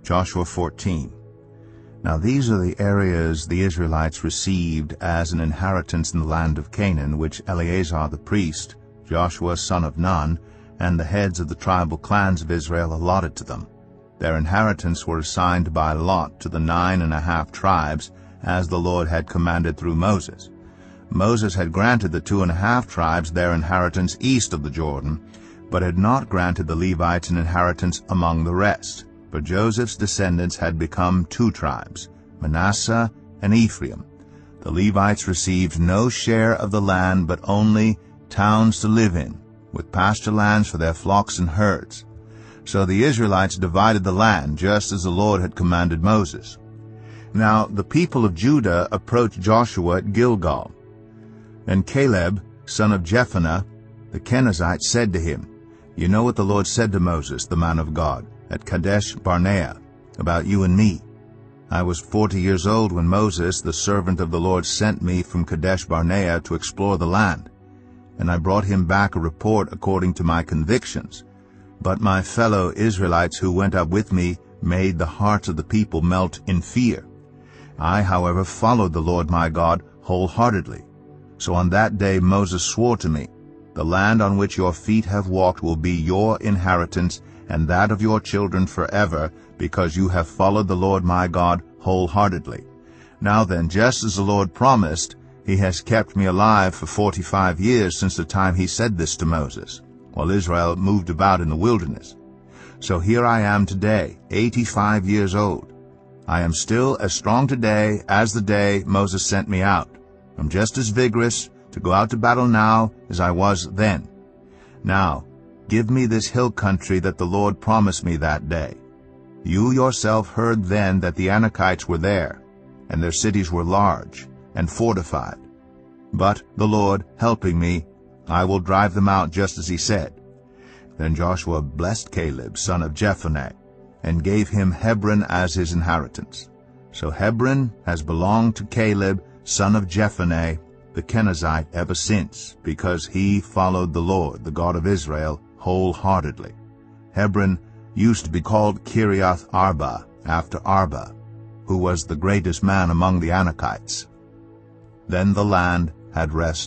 Joshua 14. Now these are the areas the Israelites received as an inheritance in the land of Canaan, which Eleazar the priest, Joshua son of Nun, and the heads of the tribal clans of Israel allotted to them. Their inheritance were assigned by lot to the 9.5 tribes, as the Lord had commanded through Moses. Moses had granted the 2.5 tribes their inheritance east of the Jordan, but had not granted the Levites an inheritance among the rest. For Joseph's descendants had become 2 tribes, Manasseh and Ephraim. The Levites received no share of the land, but only towns to live in, with pasture lands for their flocks and herds. So the Israelites divided the land, just as the Lord had commanded Moses. Now the people of Judah approached Joshua at Gilgal. And Caleb, son of Jephunneh, the Kenizzite, said to him, "You know what the Lord said to Moses, the man of God, at Kadesh Barnea, about you and me. I was 40 years old when Moses, the servant of the Lord, sent me from Kadesh Barnea to explore the land. And I brought him back a report according to my convictions. But my fellow Israelites who went up with me made the hearts of the people melt in fear. I, however, followed the Lord my God wholeheartedly. So on that day Moses swore to me, 'The land on which your feet have walked will be your inheritance, and that of your children forever, because you have followed the Lord my God wholeheartedly.' Now then, just as the Lord promised, he has kept me alive for 45 years since the time he said this to Moses, while Israel moved about in the wilderness. So here I am today, 85 years old. I am still as strong today as the day Moses sent me out. I'm just as vigorous to go out to battle now as I was then. Now, give me this hill country that the Lord promised me that day. You yourself heard then that the Anakites were there, and their cities were large and fortified. But the Lord, helping me, I will drive them out just as he said." Then Joshua blessed Caleb, son of Jephunneh, and gave him Hebron as his inheritance. So Hebron has belonged to Caleb, son of Jephunneh, the Kenizzite, ever since, because he followed the Lord, the God of Israel, wholeheartedly. Hebron used to be called Kiriath Arba, after Arba, who was the greatest man among the Anakites. Then the land had rest